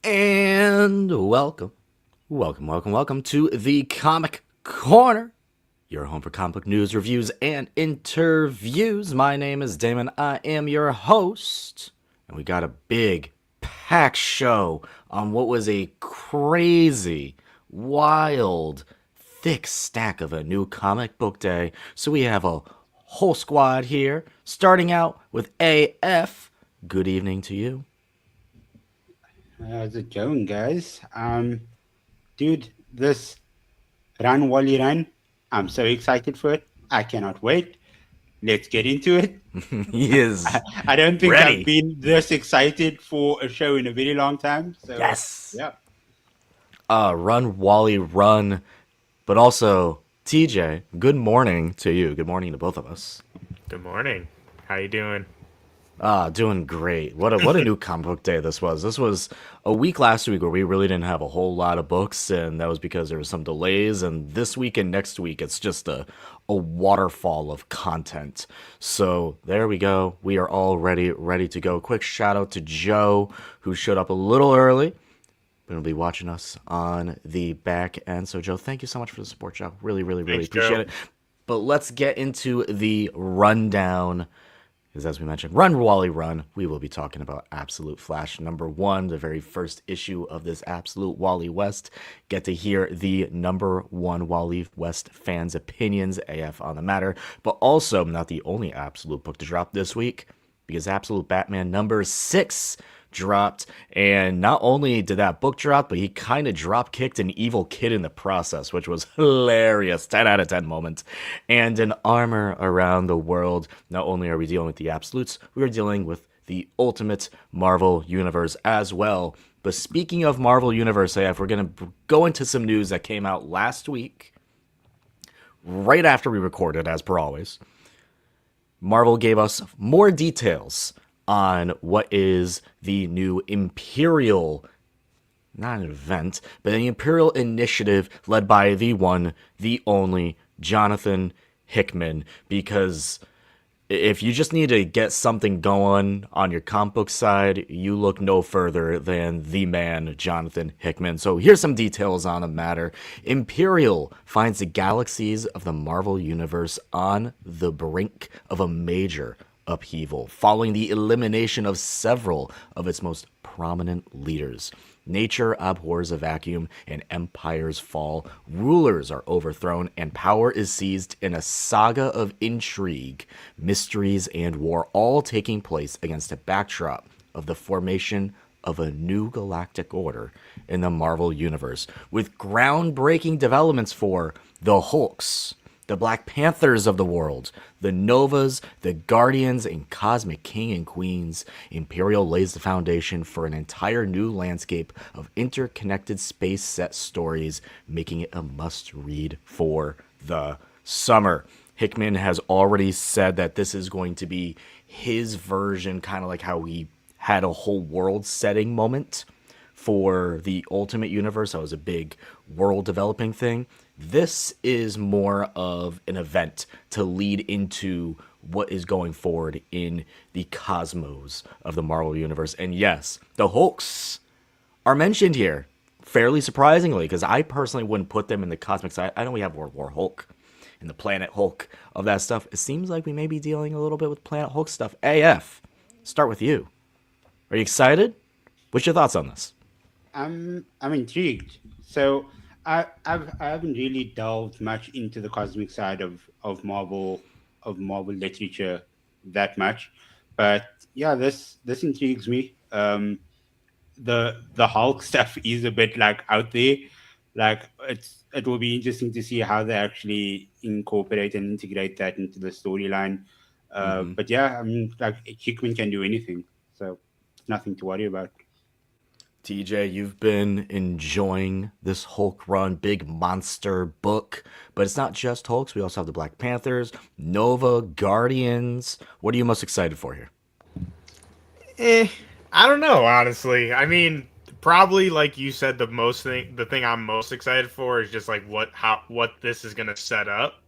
And welcome to the Comic Corner, your home for comic book news, reviews, and interviews. My name is Damon. I am your host, and we got a big, packed show on what was a crazy, wild, thick stack of a new comic book day. So we have a whole squad here, starting out with AF. Good evening to you. How's it going, guys? Dude, this run Wally run, I'm so excited for it. I cannot wait. Let's get into it. He I, is I don't think I've ready. been this excited for a show in a very long time. So, Yes. yeah. Run, Wally, run. But also, TJ, good morning to you. Good morning to both of us. Good morning. How you doing? Doing great. What a new comic book day this was. This was a week last week where we really didn't have a whole lot of books, and that was because there was some delays. And this week and next week, it's just a waterfall of content. So there we go. We are all ready to go. Quick shout out to Joe, who showed up a little early. Going to be watching us on the back end. So, Joe, thank you so much for the support, Joe. Really Thanks, appreciate Joe. it. But let's get into the rundown. Because as we mentioned, Run Wally Run, we will be talking about Absolute Flash #1, the very first issue of this Absolute Wally West. Get to hear the #1 Wally West fans' opinions, AF on the matter, but also not the only Absolute book to drop this week, because Absolute Batman #6 dropped, and not only did that book drop, but he kind of drop kicked an evil kid in the process, which was hilarious. 10 out of 10 moment. And an armor around the world. Not only are we dealing with the absolutes, we are dealing with the ultimate Marvel universe as well. But speaking of Marvel universe, AF, we're going to go into some news that came out last week, right after we recorded, as per always. Marvel gave us more details on what is the new Imperial, not an event, but an Imperial initiative led by the one, the only Jonathan Hickman. Because if you just need to get something going on your comic book side, you look no further than the man, Jonathan Hickman. So here's some details on the matter. Imperial finds the galaxies of the Marvel Universe on the brink of a major upheaval, following the elimination of several of its most prominent leaders. Nature abhors a vacuum, and empires fall. Rulers are overthrown, and power is seized in a saga of intrigue, mysteries, and war, all taking place against a backdrop of the formation of a new galactic order in the Marvel Universe, with groundbreaking developments for the Hulks, the Black Panthers of the world, the Novas, the Guardians, and Cosmic King and Queens. Imperial lays the foundation for an entire new landscape of interconnected space set stories, making it a must read for the summer. Hickman has already said that this is going to be his version, kind of like how he had a whole world setting moment for the Ultimate Universe. That was a big world developing thing. This is more of an event to lead into what is going forward in the cosmos of the Marvel Universe. And yes, the Hulks are mentioned here, fairly surprisingly, because I personally wouldn't put them in the cosmic side. I know we have World War Hulk and the Planet Hulk of that stuff. It seems like we may be dealing a little bit with Planet Hulk stuff. AF, start with you. Are you excited? What's your thoughts on this? I'm intrigued. So, I haven't really delved much into the cosmic side of Marvel literature that much, but yeah, this intrigues me. The Hulk stuff is a bit like out there. Like it will be interesting to see how they actually incorporate and integrate that into the storyline. But yeah, I mean, like Hickman can do anything, so nothing to worry about. TJ, you've been enjoying this Hulk run, big monster book, but it's not just Hulks. We also have the Black Panthers, Nova, Guardians. What are you most excited for here? Eh, I don't know, honestly. I mean, probably like you said, the thing I'm most excited for is just like what this is gonna set up.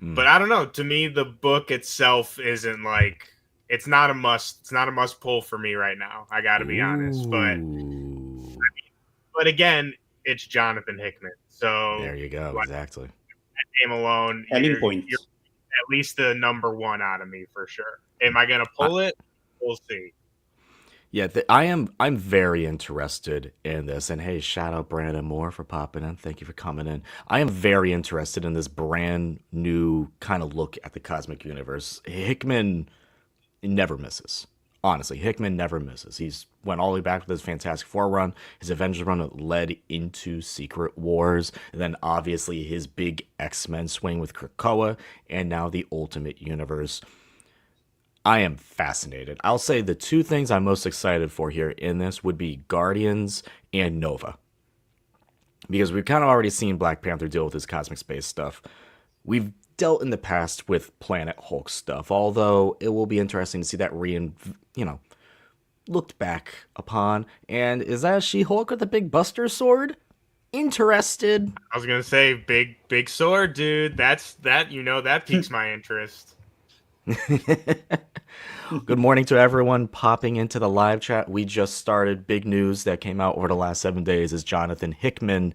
But I don't know. To me, the book itself isn't like it's not a must. It's not a must pull for me right now. I got to be honest. But Ooh. But again, it's Jonathan Hickman. So There you go. Exactly. That name alone, Selling you're points. at least the number one out of me for sure. Am I gonna pull it? We'll see. Yeah, I'm very interested in this. And hey, shout out Brandon Moore for popping in. Thank you for coming in. I am very interested in this brand new kind of look at the cosmic universe. Hickman never misses. Honestly, Hickman never misses. He's went all the way back with his Fantastic Four run. His Avengers run led into Secret Wars. And then obviously his big X-Men swing with Krakoa. And now the Ultimate Universe. I am fascinated. I'll say the two things I'm most excited for here in this would be Guardians and Nova. Because we've kind of already seen Black Panther deal with his cosmic space stuff. We've dealt in the past with Planet Hulk stuff, although it will be interesting to see that looked back upon. And is that She-Hulk with a big Buster sword? Interested. I was gonna say big sword, dude. That piques my interest. Good morning to everyone popping into the live chat. We just started. Big news that came out over the last 7 days is Jonathan Hickman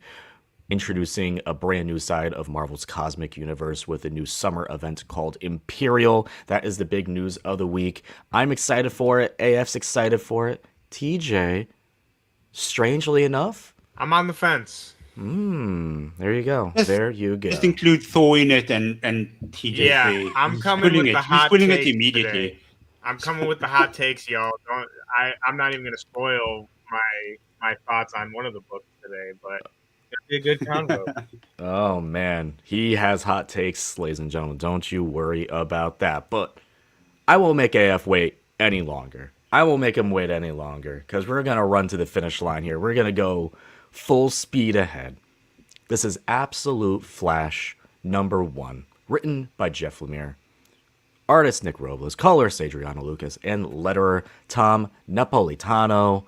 introducing a brand new side of Marvel's cosmic universe with a new summer event called Imperial. That is the big news of the week. I'm excited for it. AF's excited for it. TJ, strangely enough, I'm on the fence. There you go. Yes. There you go. Just include Thor in it and TJ. Yeah, I'm coming with the hot He's pulling it takes immedially. today. I'm coming with the hot takes, y'all. I'm not even gonna spoil my thoughts on one of the books today, but it'll be a good convo. Oh man, he has hot takes, ladies and gentlemen. Don't you worry about that. But I won't make AF wait any longer. I won't make him wait any longer because we're gonna run to the finish line here. We're gonna go full speed ahead. This is Absolute Flash #1, written by Jeff Lemire, artist Nick Robles, colorist Adriano Lucas, and letterer Tom Napolitano.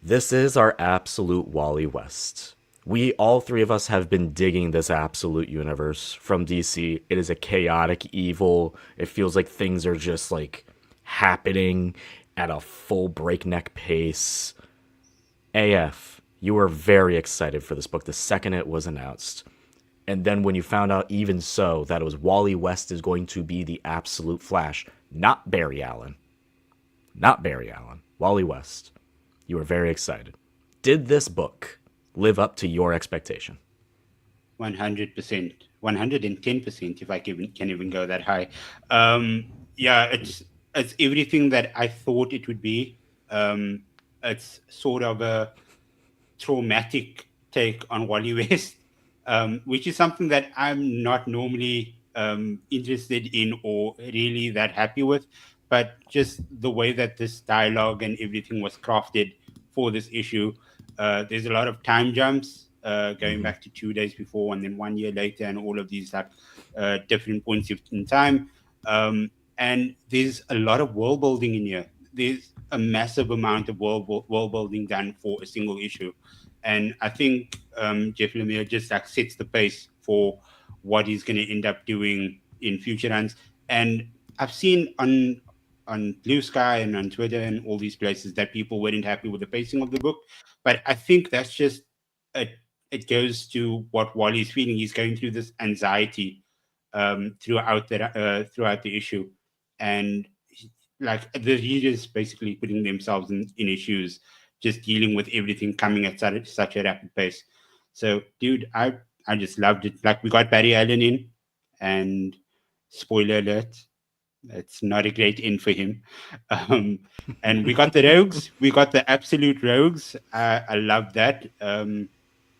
This is our absolute Wally West. We, all three of us, have been digging this absolute universe from DC. It is a chaotic evil. It feels like things are just like happening at a full breakneck pace. AF, you were very excited for this book the second it was announced. And then when you found out even so that it was Wally West is going to be the absolute Flash, not Barry Allen. Not Barry Allen. Wally West. You were very excited. Did this book live up to your expectation? 100%, 110%, if I can even go that high. Yeah, it's everything that I thought it would be. It's sort of a traumatic take on Wally West, which is something that I'm not normally interested in or really that happy with. But just the way that this dialogue and everything was crafted for this issue, there's a lot of time jumps going back to 2 days before and then 1 year later, and all of these different points in time. And there's a lot of world building in here. There's a massive amount of world building done for a single issue. And I think Jeff Lemire just sets the pace for what he's going to end up doing in future runs. And I've seen on Blue Sky and on Twitter and all these places that people weren't happy with the pacing of the book. But I think that's just it goes to what Wally's feeling. He's going through this anxiety throughout the issue, and like the readers basically putting themselves in his shoes, just dealing with everything coming at such a rapid pace. So, dude, I just loved it. Like, we got Barry Allen in, and spoiler alert, it's not a great end for him. And we got the rogues. We got the absolute rogues. I love that.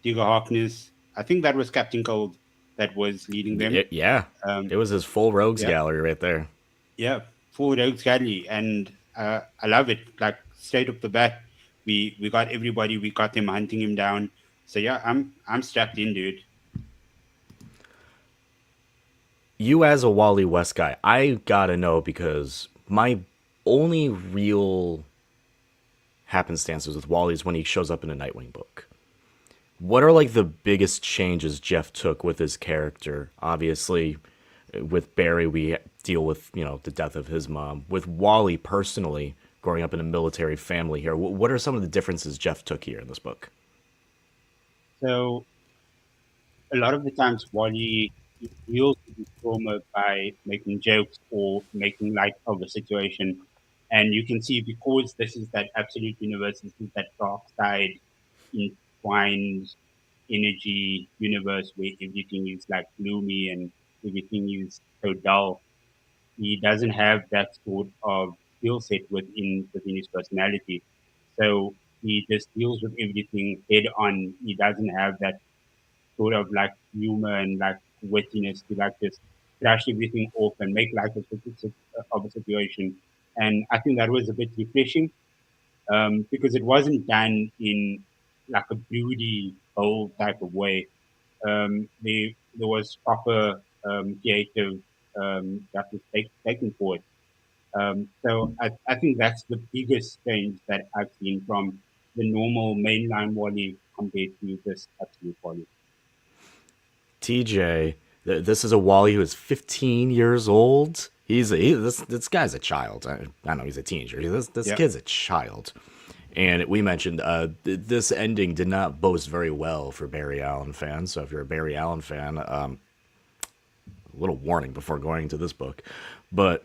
Digger Harkness. I think that was Captain Cold that was leading them. Yeah. It was his full rogues gallery right there. Yeah, full rogues gallery. And I love it. Like, straight up the bat, we got everybody. We got them hunting him down. So, yeah, I'm strapped in, dude. You as a Wally West guy, I gotta know, because my only real happenstances with Wally is when he shows up in a Nightwing book. What are like the biggest changes Jeff took with his character? Obviously, with Barry, we deal with, the death of his mom. With Wally personally, growing up in a military family here. What are some of the differences Jeff took here in this book? So a lot of the times Wally deals with his trauma by making jokes or making light of a situation. And you can see because this is that absolute universe, this is that dark side entwined energy universe where everything is like gloomy and everything is so dull. He doesn't have that sort of skill set within his personality. So he just deals with everything head on. He doesn't have that sort of like humor and like wittiness to like just crash everything off and make light of a situation. And I think that was a bit refreshing because it wasn't done in like a broody, bold type of way. There was proper creative that was taken for it. So I think that's the biggest change that I've seen from the normal mainline Wally compared to this absolute Wally. TJ, this is a Wally who is 15 years old. This guy's a child. I know he's a teenager. This Yeah. kid's a child. And we mentioned this ending did not boast very well for Barry Allen fans. So if you're a Barry Allen fan, a little warning before going into this book. But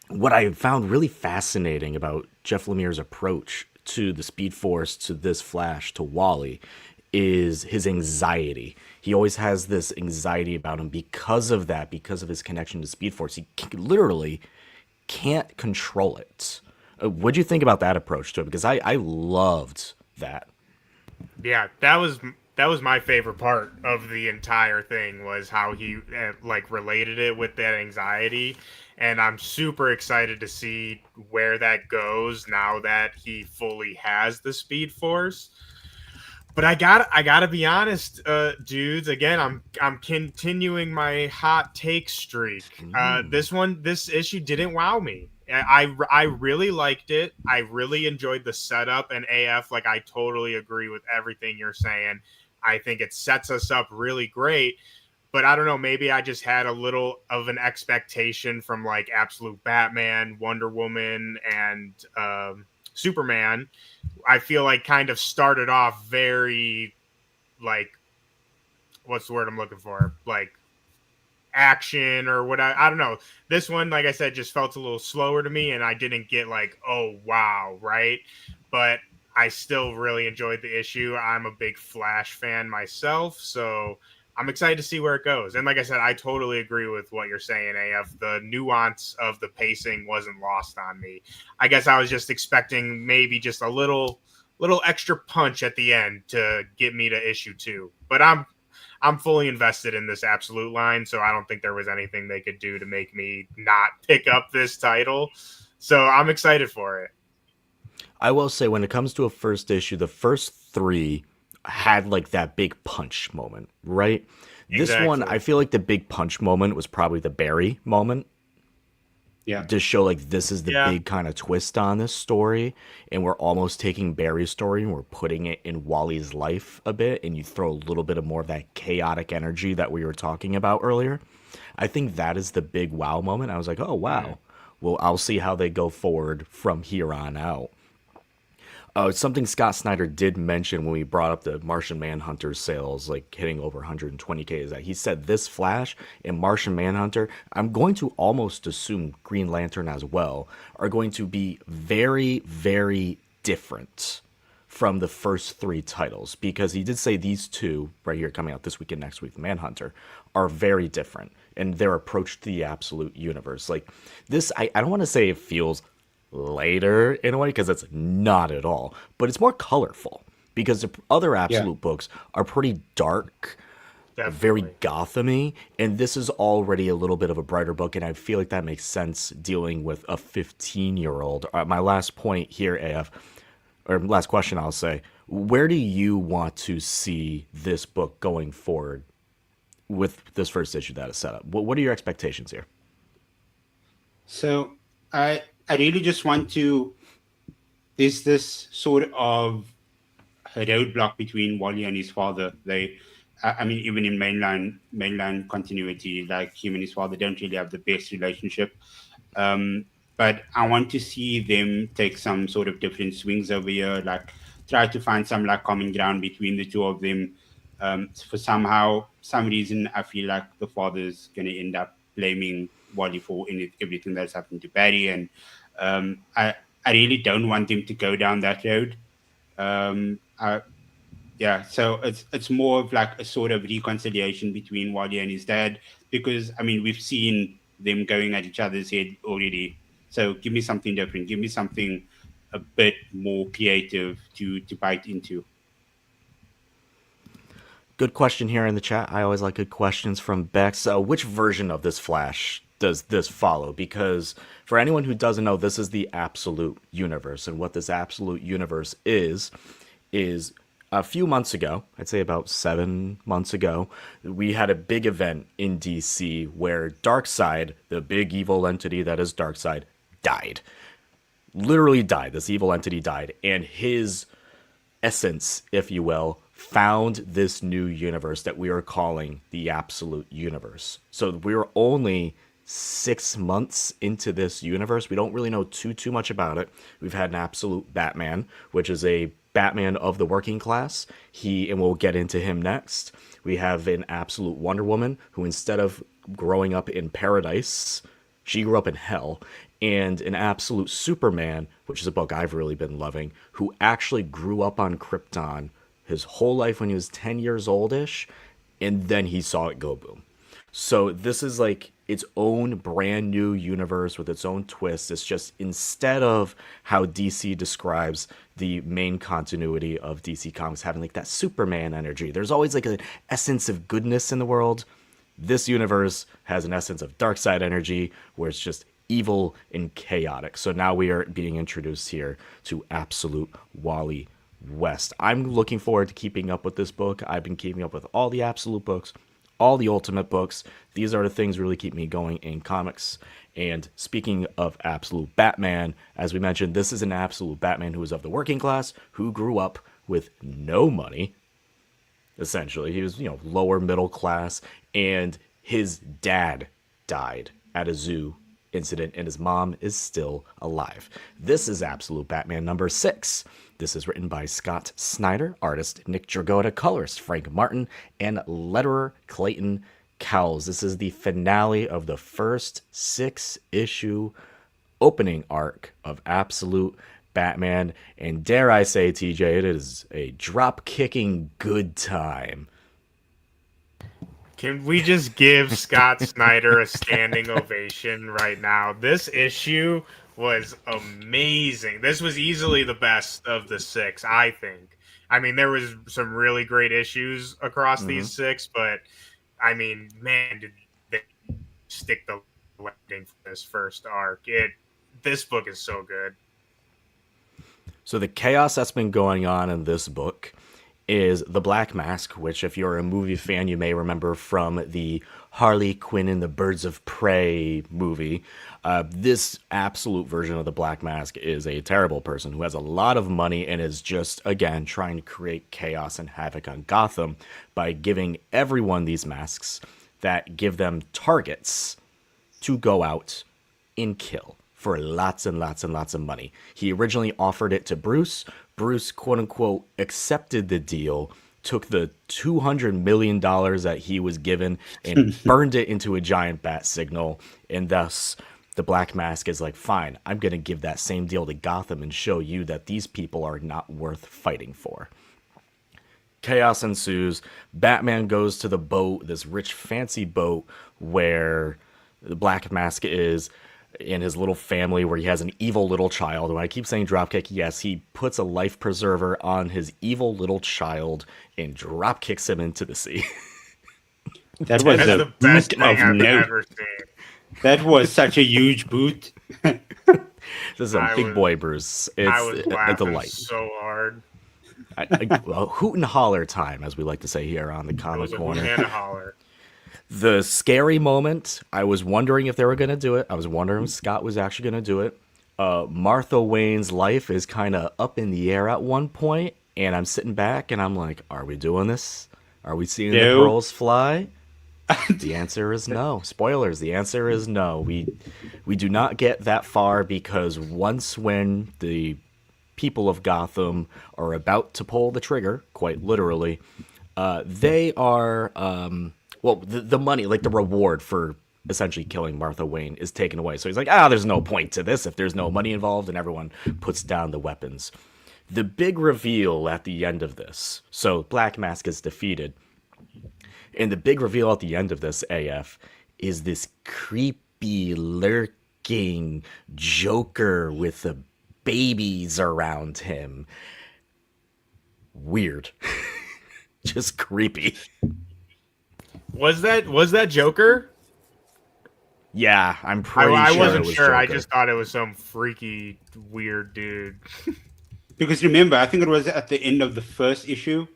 what I found really fascinating about Jeff Lemire's approach to the Speed Force, to this Flash, to Wally, is his anxiety. He always has this anxiety about him because of that, because of his connection to Speed Force. Literally can't control it. What'd you think about that approach to it? Because I loved that. Yeah, that was my favorite part of the entire thing was how he like related it with that anxiety, and I'm super excited to see where that goes now that he fully has the Speed Force. But I gotta be honest, dudes. Again, I'm continuing my hot take streak. This issue didn't wow me. I really liked it. I really enjoyed the setup and AF. Like I totally agree with everything you're saying. I think it sets us up really great. But I don't know. Maybe I just had a little of an expectation from like Absolute Batman, Wonder Woman, and Superman. I feel like kind of started off very like what's the word I'm looking for? Like action or what I don't know. This one, like I said, just felt a little slower to me and I didn't get like, oh wow, right? But I still really enjoyed the issue. I'm a big Flash fan myself, so I'm excited to see where it goes. And like I said, I totally agree with what you're saying, AF. The nuance of the pacing wasn't lost on me. I guess I was just expecting maybe just a little extra punch at the end to get me to issue 2. But I'm fully invested in this absolute line, so I don't think there was anything they could do to make me not pick up this title. So I'm excited for it. I will say, when it comes to a first issue, the first 3 had like that big punch moment, right? This one, Exactly. I feel like the big punch moment was probably the Barry moment Yeah. to show like this is the Yeah. big kind of twist on this story, and we're almost taking Barry's story and we're putting it in Wally's life a bit, and you throw a little bit of more of that chaotic energy that we were talking about earlier. I think that is the big wow moment. I was like, oh wow. Well, I'll see how they go forward from here on out. Something Scott Snyder did mention when we brought up the Martian Manhunter sales, like hitting over 120K, is that he said this Flash and Martian Manhunter, I'm going to almost assume Green Lantern as well, are going to be very, very different from the first 3 titles, because he did say these 2 right here coming out this week and next week, Manhunter, are very different and their approach to the absolute universe. Like this, I don't want to say it feels later in a way, because it's not at all, but it's more colorful because the other absolute books are pretty dark, very Definitely. Gothamy, and this is already a little bit of a brighter book, and I feel like that makes sense dealing with a 15-year-old. My last point here, AF, or last question I'll say, where do you want to see this book going forward with this first issue that is set up? What are your expectations here? So I really just want to. There's this sort of a roadblock between Wally and his father. I mean, even in mainline continuity, like him and his father don't really have the best relationship. But but I want to see them take some sort of different swings over here, like try to find some like common ground between the two of them. For some reason, I feel like the father's going to end up blaming Wally for everything that's happened to Barry, and um, I I really don't want them to go down that road. I, yeah, so it's more of like a sort of reconciliation between Wally and his dad, because I mean we've seen them going at each other's head already. So give me something different. Give me something a bit more creative to bite into. Good question here in the chat. I always like good questions from Bex. Which version of this Flash does this follow? Because for anyone who doesn't know, this is the absolute universe. And what this absolute universe is a few months ago, I'd say about 7 months ago, we had a big event in DC where Darkseid, the big evil entity that is Darkseid, died. Literally died. This evil entity died. And his essence, if you will, found this new universe that we are calling the absolute universe. So we're only 6 months into this universe. We don't really know too much about it. We've had an absolute Batman, which is a Batman of the working class. And we'll get into him next. We have an absolute Wonder Woman who, instead of growing up in paradise, she grew up in hell. And an absolute Superman, which is a book I've really been loving, who actually grew up on Krypton his whole life when he was 10 years oldish, and then he saw it go boom. So this is like its own brand new universe with its own twist. It's just, instead of how DC describes the main continuity of DC Comics having like that Superman energy, there's always like an essence of goodness in the world. This universe has an essence of dark side energy where it's just evil and chaotic. So now we are being introduced here to absolute Wally West. I'm looking forward to keeping up with this book. I've been keeping up with all the absolute books, all the ultimate books. These are the things really keep me going in comics. And speaking of absolute Batman, as we mentioned, this is an absolute Batman who is of the working class, who grew up with no money. Essentially, he was, lower middle class, and his dad died at a zoo incident, and his mom is still alive. This is Absolute Batman number 6. This is written by Scott Snyder, artist Nick Dragotta, colorist Frank Martin, and letterer Clayton Cowles. This is the finale of the first 6-issue opening arc of Absolute Batman, and dare I say, TJ, it is a drop-kicking good time. Can we just give Scott Snyder a standing ovation right now? This issue was amazing. This was easily the best of the 6, I think. I mean, there was some really great issues across these 6, but I mean, man, did they stick the landing for this first arc. This book is so good. So the chaos that's been going on in this book is the Black Mask, which, if you're a movie fan, you may remember from the Harley Quinn and the Birds of Prey movie. This absolute version of the Black Mask is a terrible person who has a lot of money and is just, again, trying to create chaos and havoc on Gotham by giving everyone these masks that give them targets to go out and kill for lots and lots and lots of money. He originally offered it to Bruce. Bruce, quote unquote, accepted the deal, took the $200 million that he was given and burned it into a giant bat signal. And thus, the Black Mask is like, fine, I'm going to give that same deal to Gotham and show you that these people are not worth fighting for. Chaos ensues. Batman goes to the boat, this rich, fancy boat where the Black Mask is, in his little family, where he has an evil little child. When I keep saying dropkick, yes, he puts a life preserver on his evil little child and drop kicks him into the sea. That was the best thing I've note. ever seen. That was such a huge boot. This is a big boy, Bruce. I was It's a laughing delight. so hard. Hoot and holler time, as we like to say here on the It Comic was a Corner. and a holler. The scary moment, I was wondering if they were going to do it. I was wondering if Scott was actually going to do it. Martha Wayne's life is kind of up in the air at one point, and I'm sitting back and I'm like, are we doing this? Are we seeing the pearls fly? The answer is no. Spoilers. The answer is no. We do not get that far because once when the people of Gotham are about to pull the trigger, quite literally, they are well, the money, like the reward for essentially killing Martha Wayne, is taken away. So he's like, there's no point to this if there's no money involved, and everyone puts down the weapons. The big reveal at the end of this, so Black Mask is defeated, and the big reveal at the end of this AF is this creepy, lurking Joker with the babies around him. Weird. Just creepy. Was that Joker? Yeah, I'm pretty I sure wasn't it was sure. Joker. I just thought it was some freaky, weird dude. Because remember, I think it was at the end of the first issue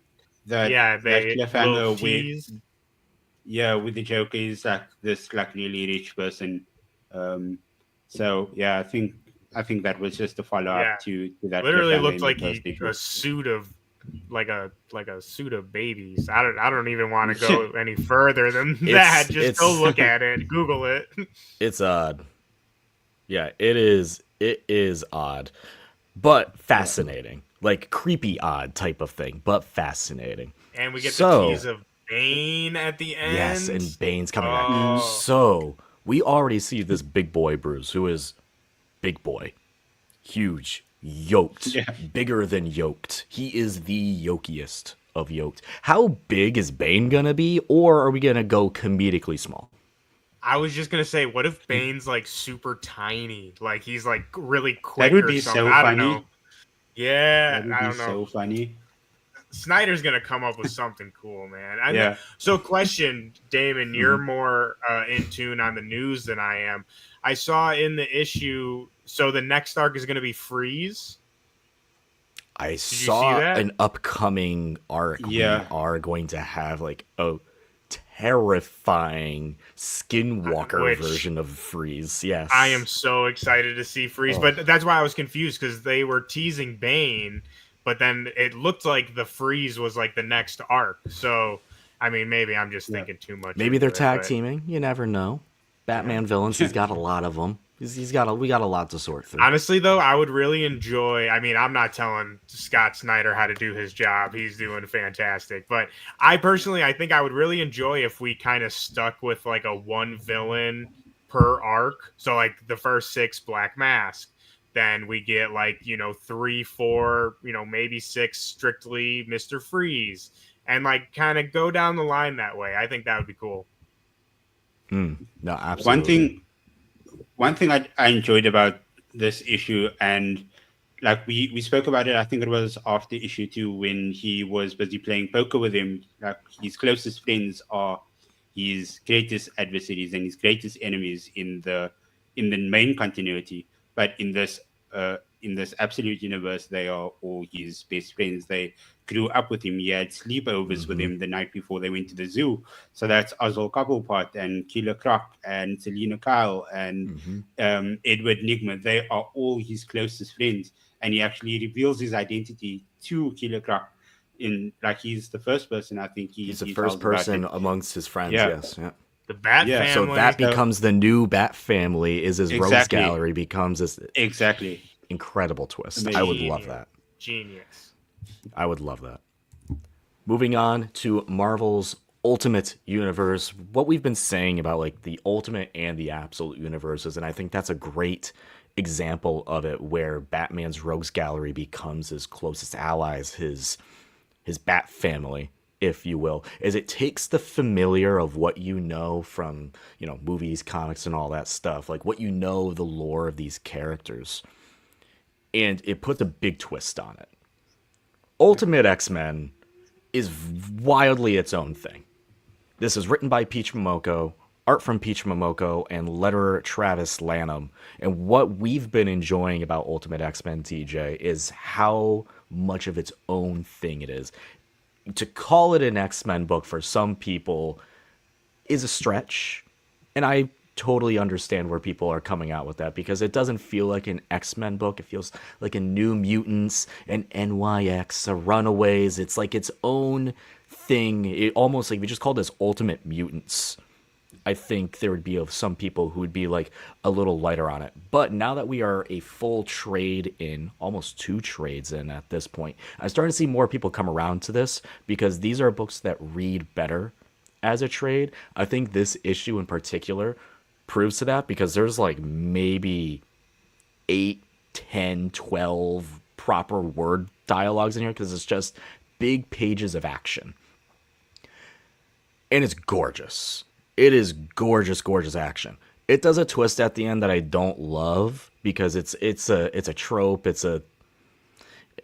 that Yeah, that they cliffhanger little with tease. with the Joker is like this like really rich person. So yeah, I think that was just a follow up Yeah. to that. Literally cliffhanger looked in the like first issue. a suit of like a suit of babies. I don't even want to go any further than that. Just go look at it. Google it. It's odd. Yeah, it is. It is odd, but fascinating. Like creepy odd type of thing, but fascinating. And we get So- the tease of Bane at the end. Yes, and Bane's coming back. Oh. So we already see this big boy Bruce, who is big boy, huge, yoked, Yeah. bigger than yoked. He is the yokiest of yoked. How big is Bane gonna be, or are we gonna go comedically small? I was just gonna say, what if Bane's like super tiny? Like he's like really quick. That would or be something. so I don't funny. know. Yeah, That would I be don't know. so funny. Snyder's gonna come up with something cool, man. Yeah. So, question, Damon, you're more in tune on the news than I am. I saw in the issue. So the next arc is gonna be Freeze. I you see saw that? an upcoming arc. Yeah. We are going to have like a terrifying Skinwalker Which- version of Freeze. Yes. I am so excited to see Freeze, Oh. but that's why I was confused because they were teasing Bane, but then it looked like the Freeze was like the next arc. So, I mean, maybe I'm just thinking too much. Maybe they're into it, tag but- teaming. You never know. Batman villains. He's got a lot of them. We got a lot to sort through. Honestly, though, I would really enjoy. I mean, I'm not telling Scott Snyder how to do his job. He's doing fantastic. But I personally, I think I would really enjoy if we kind of stuck with like a one villain per arc. So, like the first 6 Black Mask. Then we get like, 3, 4, maybe 6 strictly Mr. Freeze. And like kind of go down the line that way. I think that would be cool. No, absolutely. One thing I enjoyed about this issue, and like we spoke about it, I think it was after issue 2 when he was busy playing poker with him. Like his closest friends are his greatest adversaries and his greatest enemies in the main continuity. But in this absolute universe, they are all his best friends. They grew up with him. He had sleepovers with him the night before they went to the zoo. So that's Oswald Cobblepot and Killer Croc and Selena Kyle and Edward Nigma. They are all his closest friends. And he actually reveals his identity to Killer Croc. He's the first person, I think. He's the he first tells about person it. amongst his friends. Yeah. Yes. Yeah. The Bat Yeah, Family. So that becomes the new Bat Family. Is his Rogues Exactly. Gallery becomes this Exactly. incredible twist. Amazing. I would love that. Genius. I would love that. Moving on to Marvel's Ultimate Universe, what we've been saying about like the Ultimate and the Absolute universes, and I think that's a great example of it, where Batman's Rogues Gallery becomes his closest allies, his Bat Family, if you will, is it takes the familiar of what you know from, movies, comics, and all that stuff, like what you know of the lore of these characters, and it puts a big twist on it. Ultimate X-Men is wildly its own thing. This is written by Peach Momoko, art from Peach Momoko, and letterer Travis Lanham. And what we've been enjoying about Ultimate X-Men, TJ, is how much of its own thing it is. To call it an X-Men book for some people is a stretch, and I totally understand where people are coming out with that, because it doesn't feel like an X-Men book. It feels like a New Mutants, an NYX, a Runaways. It's like its own thing. It almost like if we just call this Ultimate Mutants, I think there would be some people who would be like a little lighter on it. But now that we are a full trade in, almost 2 trades in at this point, I'm starting to see more people come around to this because these are books that read better as a trade. I think this issue in particular proves to that because there's like maybe 8, 10, 12 proper word dialogues in here because it's just big pages of action. And it's gorgeous. It is gorgeous, gorgeous action. It does a twist at the end that I don't love because it's a trope.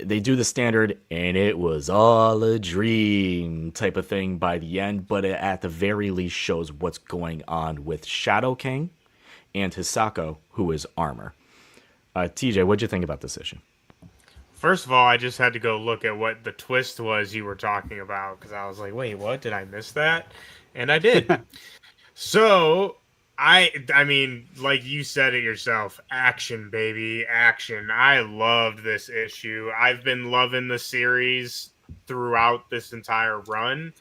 They do the standard and it was all a dream type of thing by the end, but it at the very least shows what's going on with Shadow King and Hisako, who is Armor. TJ, what'd you think about this issue? First of all, I just had to go look at what the twist was you were talking about because I was like, wait, what? Did I miss that? And I did. So, I mean, like you said it yourself, action, baby, action. I loved this issue. I've been loving the series throughout this entire run,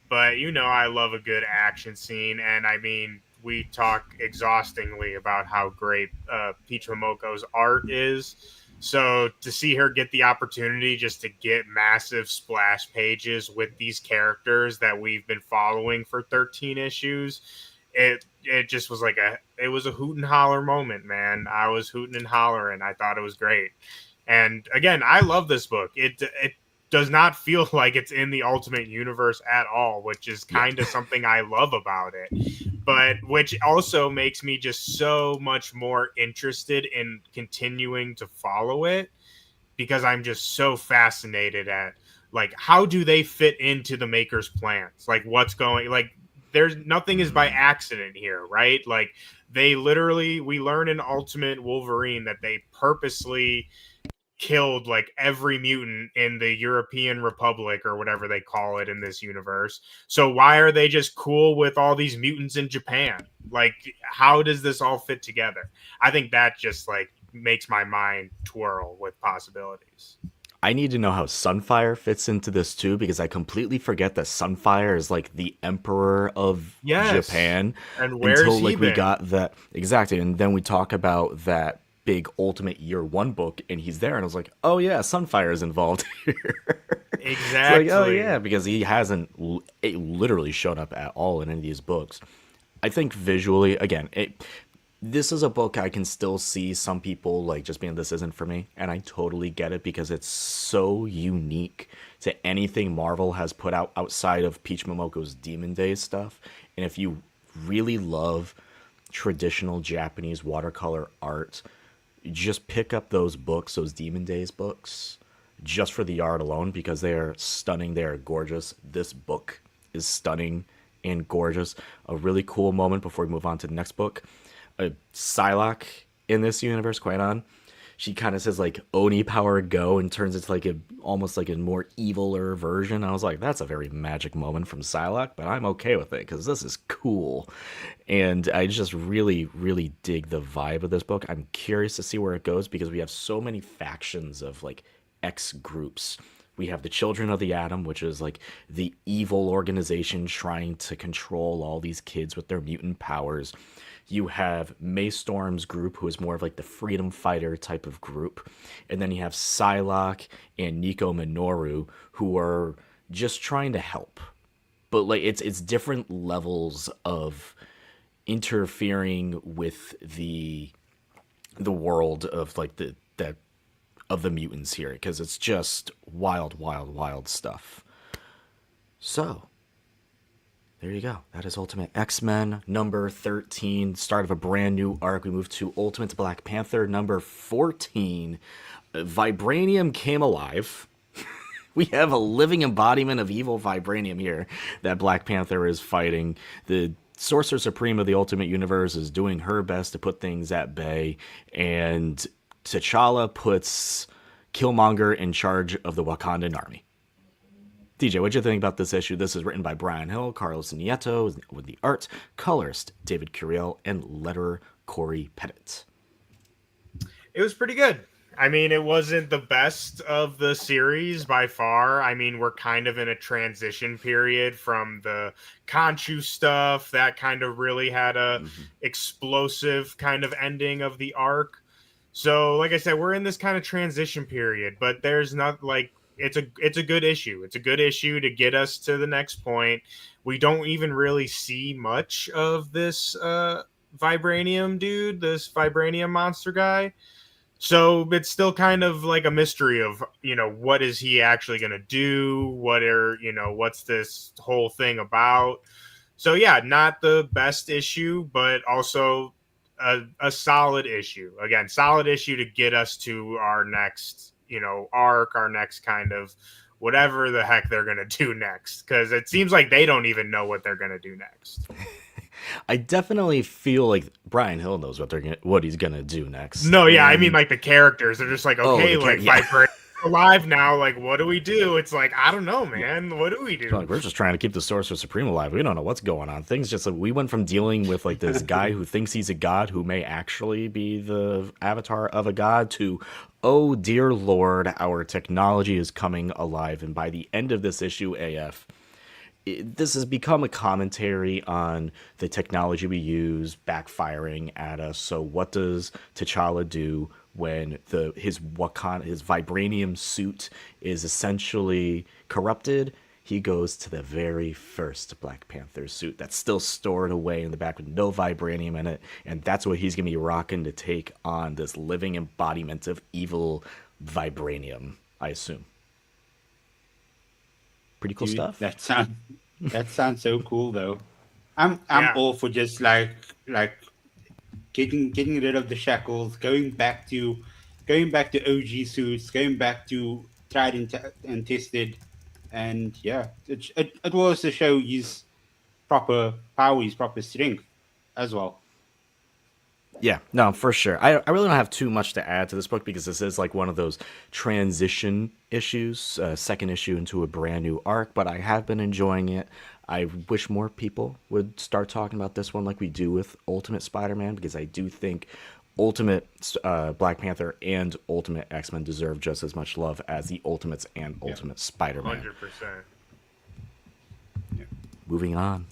but I love a good action scene, and I mean, we talk exhaustingly about how great Peach Momoko's art is. So to see her get the opportunity just to get massive splash pages with these characters that we've been following for 13 issues, it just was like it was a hoot and holler moment, man. I was hooting and hollering. I thought it was great. And again, I love this book. It does not feel like it's in the Ultimate Universe at all, which is kind of something I love about it. But which also makes me just so much more interested in continuing to follow it because I'm just so fascinated at like how do they fit into the maker's plans? Like what's going like there's nothing is by accident here, right? Like we learn in Ultimate Wolverine that they purposely killed like every mutant in the European Republic or whatever they call it in this universe. So why are they just cool with all these mutants in Japan? Like, how does this all fit together? I think that just like makes my mind twirl with possibilities. I need to know how Sunfire fits into this too, because I completely forget that Sunfire is like the emperor of Japan. And where's until he like been? we got that exactly, and then we talk about that big Ultimate Year One book, and he's there, and I was like, oh yeah, Sunfire is involved here. Exactly. It's like, oh yeah, because he hasn't literally shown up at all in any of these books. I think visually, again, this is a book I can still see some people like just being, this isn't for me, and I totally get it because it's so unique to anything Marvel has put out outside of Peach Momoko's Demon Days stuff. And if you really love traditional Japanese watercolor art, just pick up those books, those Demon Days books, just for the art alone, because they are stunning, they are gorgeous. This book is stunning and gorgeous. A really cool moment before we move on to the next book. Psylocke in this universe, quite on, she kind of says like Oni power go and turns into like almost like a more eviler version. I was like, that's a very magic moment from Psylocke, but I'm okay with it because this is cool. And I just really, really dig the vibe of this book. I'm curious to see where it goes because we have so many factions of like X groups. We have the Children of the Atom, which is like the evil organization trying to control all these kids with their mutant powers. You have May Storm's group, who is more of like the freedom fighter type of group. And then you have Psylocke and Nico Minoru, who are just trying to help. But like it's different levels of interfering with the world of like the mutants here, because it's just wild, wild, wild stuff. So there you go. That is Ultimate X-Men number 13, start of a brand new arc. We move to Ultimate Black Panther number 14. Vibranium came alive. We have a living embodiment of evil Vibranium here that Black Panther is fighting. The Sorcerer Supreme of the Ultimate Universe is doing her best to put things at bay, and T'Challa puts Killmonger in charge of the Wakandan army. DJ, what'd you think about this issue? This is written by Brian Hill, Carlos Nieto with the art, colorist David Curiel, and letterer Corey Pettit. It was pretty good. I mean, it wasn't the best of the series by far. I mean, we're kind of in a transition period from the Khonshu stuff that kind of really had a explosive kind of ending of the arc. So, like I said, we're in this kind of transition period, but there's not like it's a good issue. It's a good issue to get us to the next point. We don't even really see much of this vibranium dude, this vibranium monster guy. So it's still kind of like a mystery of, what is he actually going to do? What's this whole thing about? So yeah, not the best issue, but also a solid issue. Again, solid issue to get us to our next, arc, our next kind of whatever the heck they're going to do next. Because it seems like they don't even know what they're going to do next. I definitely feel like Brian Hill knows what he's gonna do next. No, yeah, I mean like the characters. They're just like, okay, Viper alive now. Like, what do we do? It's like, I don't know, man. What do we do? Like, we're just trying to keep the Sorcerer Supreme alive. We don't know what's going on. Things just like we went from dealing with like this guy who thinks he's a god who may actually be the avatar of a god to, oh dear Lord, our technology is coming alive. And by the end of this issue, this has become a commentary on the technology we use backfiring at us. So what does T'Challa do when his vibranium suit is essentially corrupted? He goes to the very first Black Panther suit that's still stored away in the back with no vibranium in it, and that's what he's going to be rocking to take on this living embodiment of evil vibranium, I assume. Pretty cool stuff. That sounds so cool though. I'm all for just like getting rid of the shackles, going back to OG suits, going back to tried and tested, and yeah, it will also show his proper power, his proper strength as well. Yeah, no, for sure. I really don't have too much to add to this book because this is like one of those transition issues, second issue into a brand new arc, but I have been enjoying it. I wish more people would start talking about this one like we do with Ultimate Spider-Man, because I do think Ultimate Black Panther and Ultimate X-Men deserve just as much love as the Ultimates and Ultimate Spider-Man. 100%. Yeah. Moving on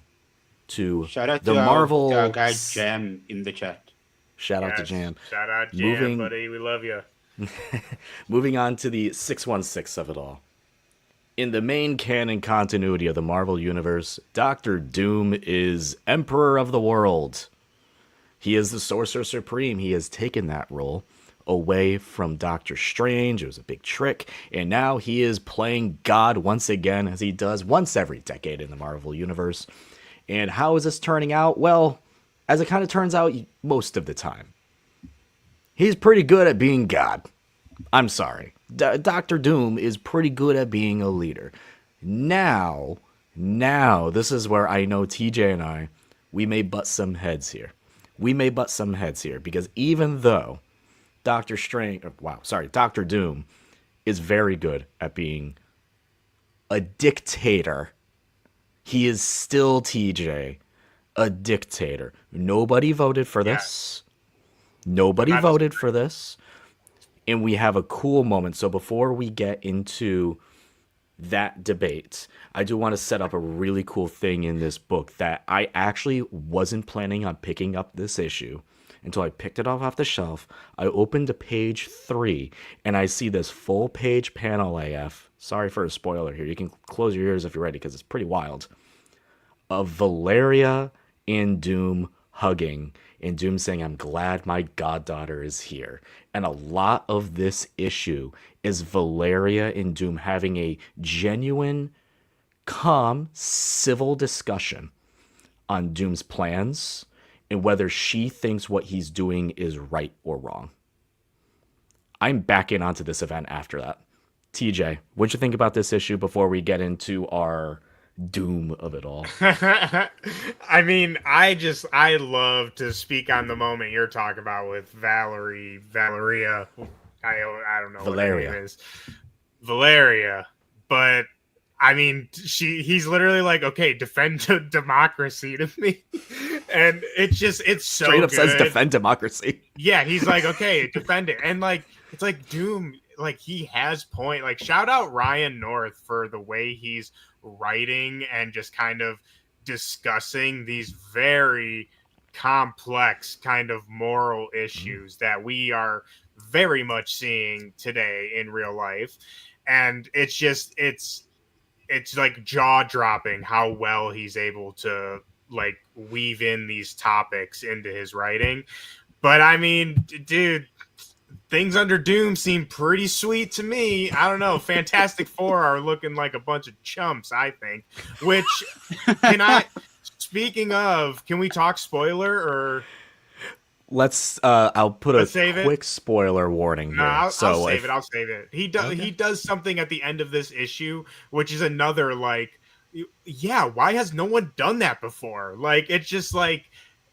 to Shout out the to Marvel our guy Jam in the chat. Shout out to Jam. Shout out Jam, buddy. We love you. Moving on to the 616 of it all. In the main canon continuity of the Marvel Universe, Doctor Doom is Emperor of the World. He is the Sorcerer Supreme. He has taken that role away from Doctor Strange. It was a big trick. And now he is playing God once again, as he does once every decade in the Marvel Universe. And how is this turning out? Well, as it kind of turns out most of the time. He's pretty good at being God. I'm sorry. Doctor Doom is pretty good at being a leader. Now, this is where I know TJ and we may butt some heads here. Because even though Doctor Doom is very good at being a dictator, he is still, TJ, a dictator. Nobody voted for this. Nobody voted for this. And we have a cool moment. So before we get into that debate, I do want to set up a really cool thing in this book that I actually wasn't planning on picking up this issue until I picked it off the shelf. I opened to page 3 and I see this full page panel AF. Sorry for a spoiler here. You can close your ears if you're ready because it's pretty wild. Of Valeria and Doom hugging, and Doom saying, "I'm glad my goddaughter is here." And a lot of this issue is Valeria and Doom having a genuine, calm, civil discussion on Doom's plans and whether she thinks what he's doing is right or wrong. I'm backing onto this event after that. TJ, what'd you think about this issue before we get into our Doom of it all? I mean, I love to speak on the moment you're talking about with Valeria. I don't know Valeria. what her name is. Valeria. But I mean, he's literally like, okay, defend democracy to me. And it's so straight up good. says defend democracy. Yeah, he's like, okay, defend it. And like, it's like Doom, like he has point. Like shout out Ryan North for the way he's writing and just kind of discussing these very complex kind of moral issues that we are very much seeing today in real life. And it's like jaw dropping how well he's able to like weave in these topics into his writing. But I mean, dude, things under Doom seem pretty sweet to me. I don't know. Fantastic Four are looking like a bunch of chumps, I think. Which can I? Speaking of, can we talk spoiler or? Let's. I'll put Let's a save it. quick spoiler warning here. No, I'll so save it. I'll save it. He does. Okay. He does something at the end of this issue, which is another like, yeah. Why has no one done that before? Like, it's just like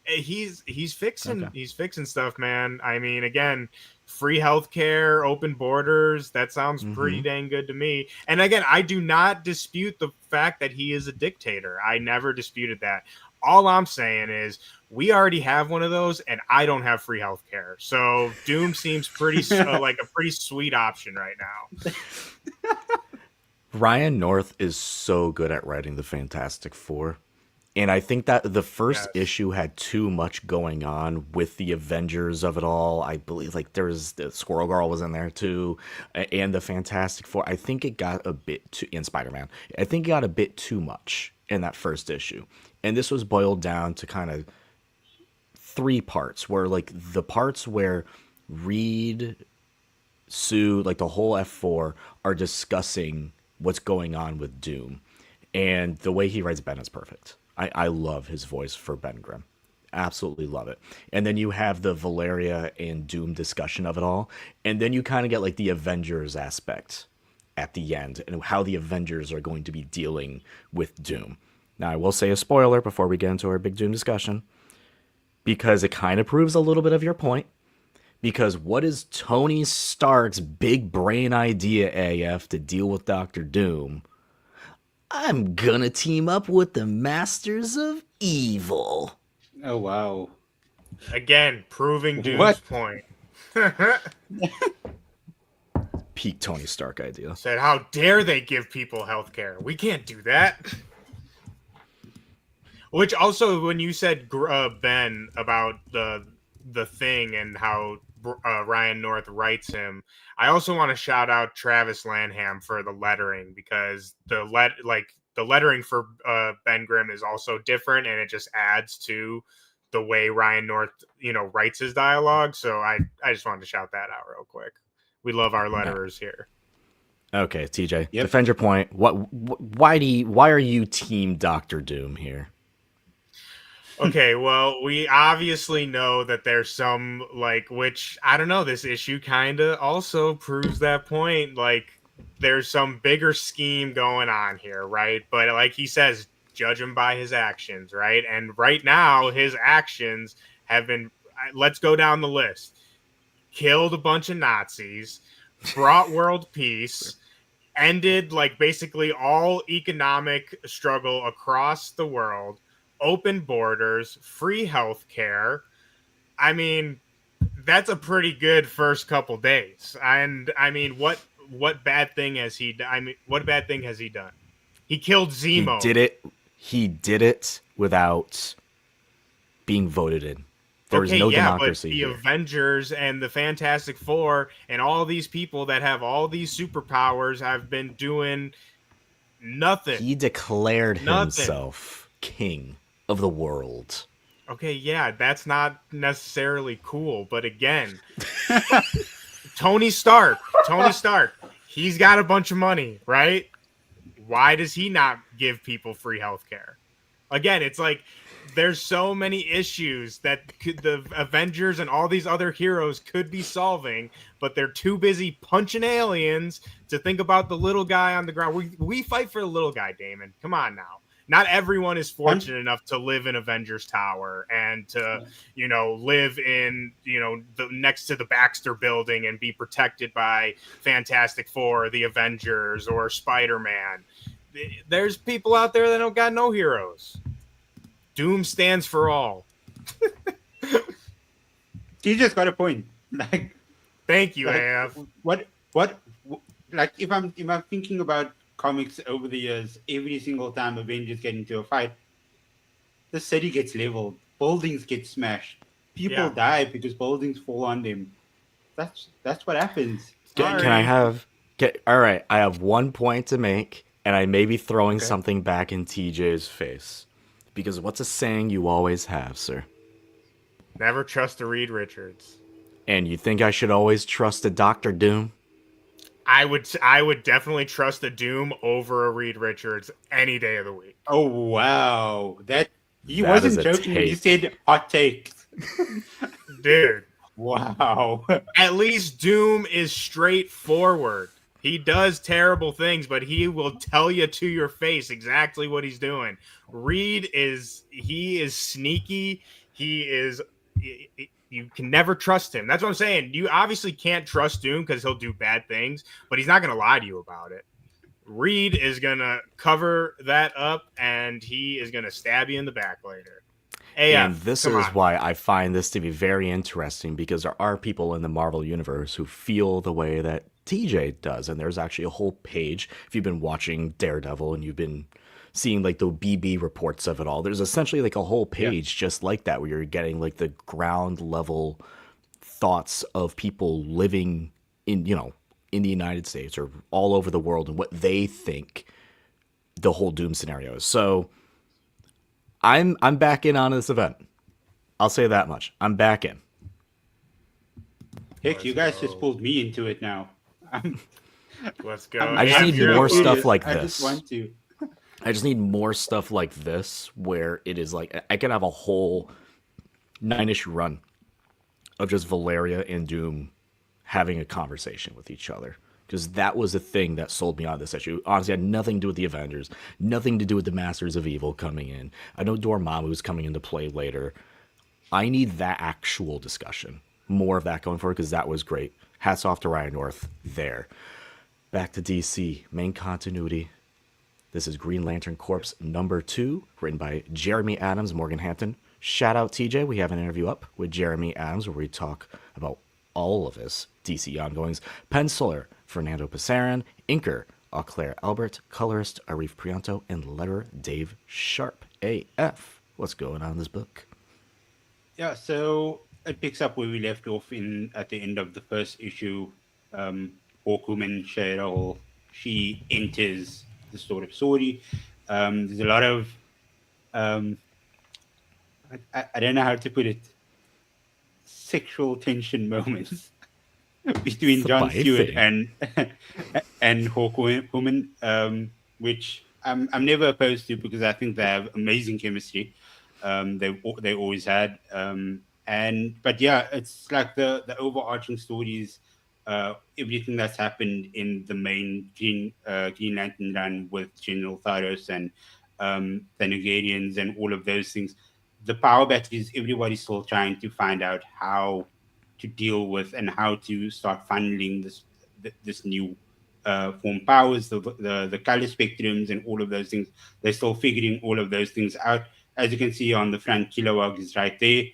he's fixing stuff, man. I mean, again, free healthcare, open borders. That sounds pretty dang good to me. And again, I do not dispute the fact that he is a dictator. I never disputed that. All I'm saying is we already have one of those, and I don't have free healthcare. So Doom seems pretty like a pretty sweet option right now. Ryan North is so good at writing the Fantastic Four. And I think that the first issue had too much going on with the Avengers of it all. I believe like there's the Squirrel Girl was in there too, and the Fantastic Four. I think it got a bit too in Spider-Man. I think it got a bit too much in that first issue. And this was boiled down to kind of three parts where like the parts where Reed, Sue, like the whole F4 are discussing what's going on with Doom. And the way he writes Ben is perfect. I love his voice for Ben Grimm. Absolutely love it. And then you have the Valeria and Doom discussion of it all. And then you kind of get like the Avengers aspect at the end and how the Avengers are going to be dealing with Doom. Now, I will say a spoiler before we get into our big Doom discussion, because it kind of proves a little bit of your point. Because what is Tony Stark's big brain idea, AF, to deal with Dr. Doom? I'm gonna team up with the Masters of Evil. Oh, wow. Again, proving Doom's point. Peak Tony Stark idea. Said, how dare they give people healthcare? We can't do that. Which also, when you said Ben about the thing and how Ryan North writes him, I also want to shout out Travis Lanham for the lettering, because the lettering for Ben Grimm is also different, and it just adds to the way Ryan North writes his dialogue. So I just wanted to shout that out real quick. We love our letterers here. Okay, TJ, defend your point. Why are you team Dr. Doom here? Okay, well, we obviously know that there's some, like, which, I don't know, this issue kind of also proves that point. Like, there's some bigger scheme going on here, right? But like he says, judge him by his actions, right? And right now, his actions have been, let's go down the list. Killed a bunch of Nazis, brought world peace, ended, like, basically all economic struggle across the world, open borders, free health care. I mean, that's a pretty good first couple days. And I mean, what bad thing has he done? I mean, what bad thing has he done? He killed Zemo. He did it without being voted in. There was no democracy. But the Avengers and the Fantastic Four and all these people that have all these superpowers have been doing nothing. He declared himself king of the world. Okay, yeah, that's not necessarily cool, but again, Tony Stark, he's got a bunch of money, right? Why does he not give people free healthcare? Again, it's like there's so many issues that the Avengers and all these other heroes could be solving, but they're too busy punching aliens to think about the little guy on the ground. We fight for the little guy, Damon. Come on now. Not everyone is fortunate enough to live in Avengers Tower and to, live in, next to the Baxter Building and be protected by Fantastic Four, the Avengers, or Spider-Man. There's people out there that don't got no heroes. Doom stands for all. You just got a point. Like, Thank you, Like AF. what like if I'm thinking about comics over the years, every single time Avengers get into a fight, the city gets leveled, buildings get smashed, people Yeah. die because buildings fall on them. That's what happens. Can I Sorry. have? All right, I have one point to make, and I may be throwing Okay. something back in TJ's face. Because what's a saying you always have, sir? Never trust a Reed Richards. And you think I should always trust a Doctor Doom? I would definitely trust a Doom over a Reed Richards any day of the week. Oh wow, that he That is wasn't a joking when he take. said hot takes. Dude, Wow. at least Doom is straightforward. He does terrible things, but he will tell you to your face exactly what he's doing. Reed is sneaky. He is you can never trust him. That's what I'm saying. You obviously can't trust Doom because he'll do bad things, but he's not going to lie to you about it. Reed is going to cover that up and he is going to stab you in the back later. And AF, this come is on. why I find this to be very interesting because there are people in the Marvel Universe who feel the way that TJ does. And there's actually a whole page, if you've been watching Daredevil and you've been seeing like the BB reports of it all, there's essentially like a whole Yeah. page just like that where you're getting like the ground level thoughts of people living in, in the United States or all over the world and what they think the whole Doom scenario is. So I'm back in on this event. I'll say that much. I'm back in. Heck, Let's you guys just go. pulled me into it now. I'm Let's go. I'm I just AF, need you're actually more up. stuff curious. like I just this. want to. I just need more stuff like this where it is like I can have a whole 9-issue run of just Valeria and Doom having a conversation with each other. Because that was the thing that sold me on this issue. Honestly, it had nothing to do with the Avengers, nothing to do with the Masters of Evil coming in. I know Dormammu's coming into play later. I need that actual discussion. More of that going forward because that was great. Hats off to Ryan North there. Back to DC, main continuity. This is Green Lantern Corps #2, written by Jeremy Adams, Morgan Hampton. Shout out TJ, we have an interview up with Jeremy Adams where we talk about all of his DC ongoings. Penciler, Fernando Pasaran. Inker, Auclair Albert. Colorist, Arif Prianto. And letterer, Dave Sharp. AF. What's going on in this book? Yeah, so it picks up where we left off in at the end of the first issue. Hawkwoman Cheryl, she enters the story. There's a lot of um, I don't know how to put it, sexual tension moments between John Stewart Spicy. and Hawkwoman, which I'm never opposed to because I think they have amazing chemistry. They always had. And but yeah, it's like the overarching stories, everything that's happened in the main Green Lantern run with General Tharos and the Nigerians and all of those things. The power batteries, everybody's still trying to find out how to deal with and how to start funneling this new form powers, the color spectrums, and all of those things. They're still figuring all of those things out. As you can see on the front, Kilowog is right there.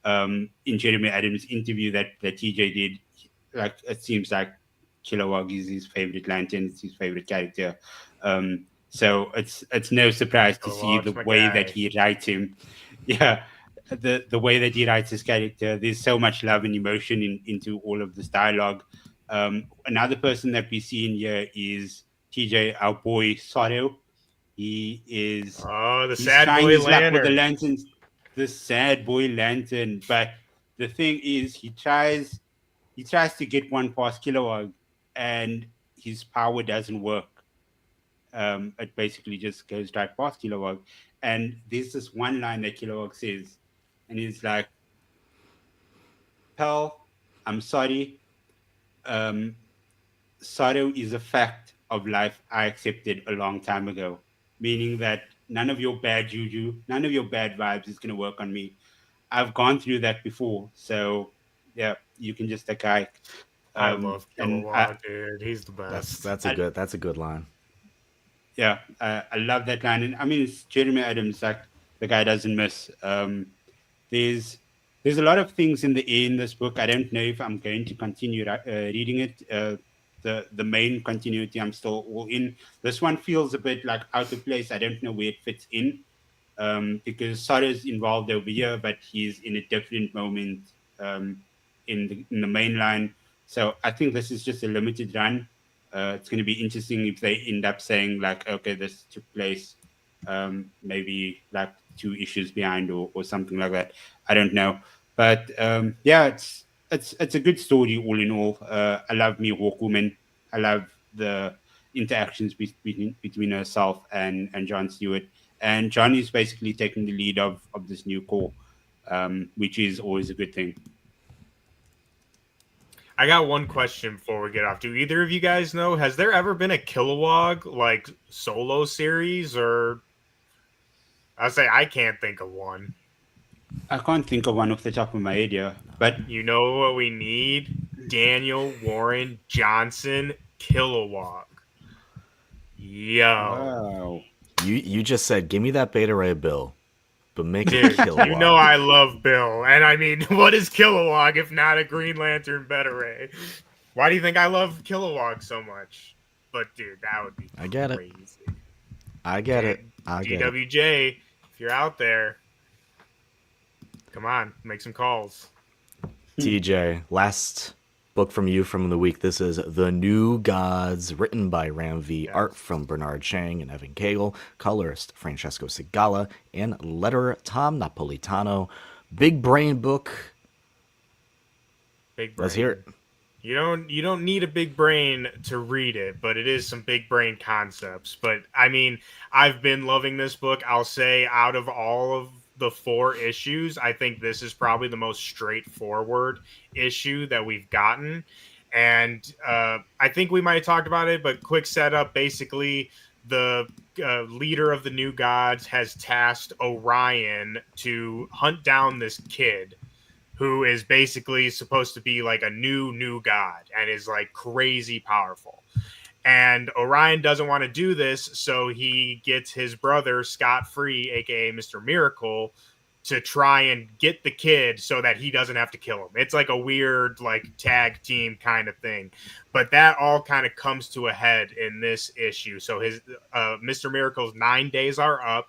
In Jeremy Adams' interview that TJ did, like it seems like Kilowog is his favorite lantern, it's his favorite character. So it's no surprise to see the Kellogg's my way that guy. he writes him. Yeah, the way that he writes his character. There's so much love and emotion into all of this dialogue. Another person that we see in here is TJ, our boy Sorrow. He is Oh, the he's sad trying boy his luck with the lantern. lanterns, the sad boy lantern. But the thing is, he tries to get one past Kilowog, and his power doesn't work. It basically just goes right past Kilowog. And there's this one line that Kilowog says, and he's like, "Pal, I'm sorry. Um, sorrow is a fact of life I accepted a long time ago." Meaning that none of your bad juju, none of your bad vibes is going to work on me. I've gone through that before. So, yeah, you can just take a hike. I love And I, Kilowog, dude. He's the That's best. that's a I, good that's a good line. yeah, I love that line. And I mean, it's Jeremy Adams, like the guy doesn't miss. There's there's a lot of things in the air in this book. I don't know if I'm going to continue reading it. The main continuity I'm still all in. This one feels a bit like out of place. I don't know where it fits in, because Sora's involved over here, but he's in a different moment, in the main line. So I think this is just a limited run. It's going to be interesting if they end up saying like, okay, this took place, maybe like 2 issues behind, or something like that. I don't know, but yeah, it's a good story all in all. I love me Hawkwoman. I love the interactions between herself and John Stewart, and John is basically taking the lead of this new core, which is always a good thing. I got one question before we get off. Do either of you guys know, has there ever been a Kilowog like solo series? Or I'll say I can't think of one. I can't think of one off the top of my head here, but You know what we need? Daniel Warren Johnson Kilowog. Yo. wow. You just said, give me that Beta Ray Bill, but make it Dude, Kilowog. you know I love Bill. And I mean, what is Kilowog if not a Green Lantern Beta Ray? Why do you think I love Kilowog so much? But dude, that would be crazy. I get it. I get it. GWJ, if you're out there, come on, make some calls. TJ, last book from you from the week. This is The New Gods, written by Ram V. Yes. Art from Bernard Chang and Evan Cagle. Colorist Francesco Sigala. And letterer Tom Napolitano. Big brain book. Big brain. Let's hear it. You don't need a big brain to read it, but it is some big brain concepts. But I mean, I've been loving this book. I'll say out of all of the 4 issues, I think this is probably the most straightforward issue that we've gotten. And I think we might have talked about it, but quick setup. Basically, the leader of the New Gods has tasked Orion to hunt down this kid who is basically supposed to be like a new god and is like crazy powerful. And Orion doesn't want to do this, so he gets his brother Scott Free, aka Mr. Miracle, to try and get the kid so that he doesn't have to kill him. It's like a weird like tag team kind of thing. But that all kind of comes to a head in this issue. So his Mr. Miracle's 9 days are up.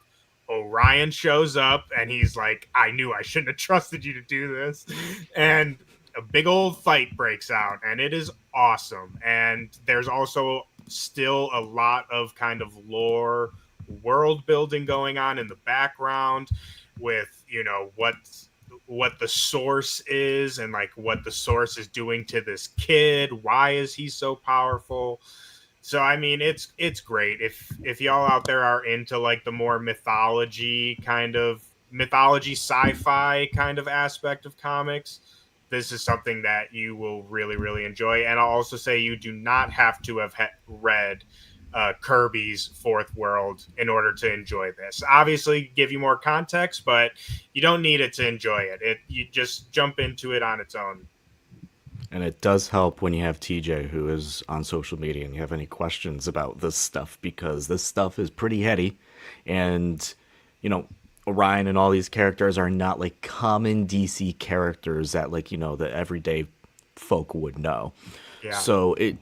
Orion shows up and he's like, I knew I shouldn't have trusted you to do this. And a big old fight breaks out, and it is awesome. And there's also still a lot of kind of lore world building going on in the background with, you know, what the source is and like what the source is doing to this kid. Why is he so powerful? So I mean, it's great. If y'all out there are into like the more mythology sci-fi kind of aspect of comics, this is something that you will really, really enjoy. And I'll also say you do not have to have read Kirby's Fourth World in order to enjoy this. Obviously, give you more context, but you don't need it to enjoy it. You just jump into it on its own. And it does help when you have TJ, who is on social media, and you have any questions about this stuff, because this stuff is pretty heady. And, you know, Orion and all these characters are not like common DC characters that, like, you know, the everyday folk would know. Yeah. So it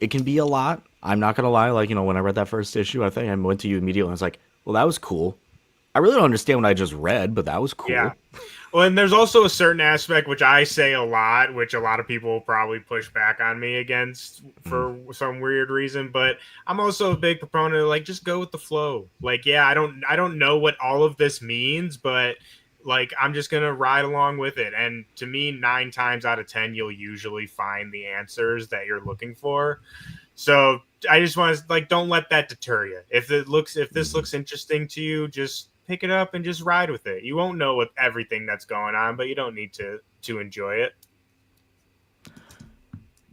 can be a lot. I'm not going to lie. Like, you know, when I read that first issue, I think I went to you immediately and I was like, well, that was cool. I really don't understand what I just read, but that was cool. Yeah. Well, and there's also a certain aspect, which I say a lot, which a lot of people will probably push back on me against for some weird reason. But I'm also a big proponent of like, just go with the flow. Like, yeah, I don't know what all of this means, but like, I'm just going to ride along with it. And to me, 9 times out of 10, you'll usually find the answers that you're looking for. So I just want to like, don't let that deter you. If this looks interesting to you, just pick it up and just ride with it. You won't know with everything that's going on, but you don't need to enjoy it.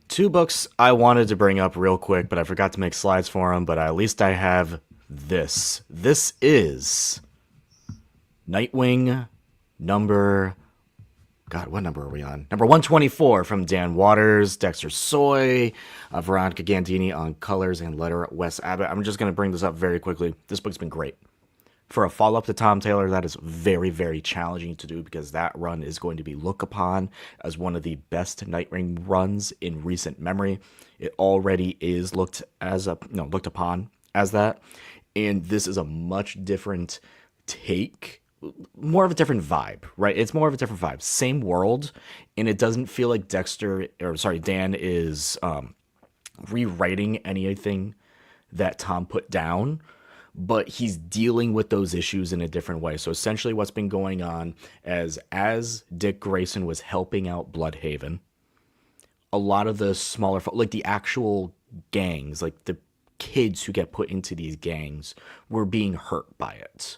2 books I wanted to bring up real quick, but I forgot to make slides for them, but at least I have this. This is Nightwing number... God, what number are we on? Number 124 from Dan Waters, Dexter Soy, Veronica Gandini on colors, and letter Wes Abbott. I'm just going to bring this up very quickly. This book's been great. For a follow up to Tom Taylor, that is very, very challenging to do because that run is going to be looked upon as one of the best Nightwing runs in recent memory. It already is looked upon as that, and this is a much different take, more of a different vibe, right? It's more of a different vibe, same world, and it doesn't feel like Dan is rewriting anything that Tom put down, but he's dealing with those issues in a different way. So essentially what's been going on as Dick Grayson was helping out Bloodhaven, a lot of the smaller, like the actual gangs, like the kids who get put into these gangs, were being hurt by it.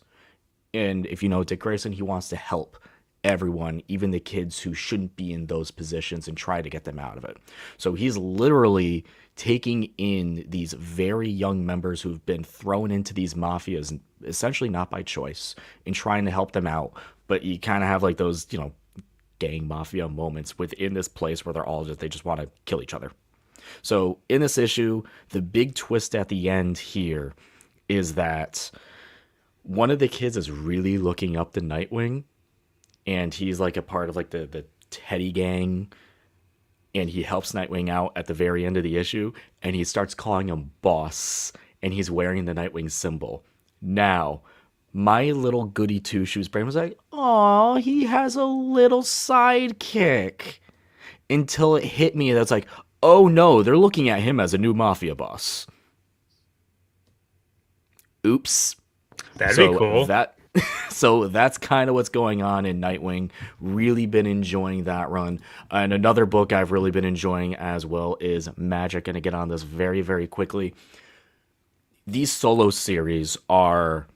And if you know Dick Grayson, he wants to help everyone, even the kids who shouldn't be in those positions, and try to get them out of it. So he's literally taking in these very young members who've been thrown into these mafias, essentially not by choice, and trying to help them out. But you kind of have like those, gang mafia moments within this place where they just want to kill each other. So in this issue, the big twist at the end here is that one of the kids is really looking up to Nightwing, and he's like a part of like the Teddy gang, and he helps Nightwing out at the very end of the issue, and he starts calling him boss, and he's wearing the Nightwing symbol. Now, my little goody two-shoes brain was like, "Aw, he has a little sidekick," until it hit me that's like, oh no, they're looking at him as a new mafia boss. Oops. That'd be cool. So that's kind of what's going on in Nightwing. Really been enjoying that run. And another book I've really been enjoying as well is Magik. Going to get on this very, very quickly. These solo series are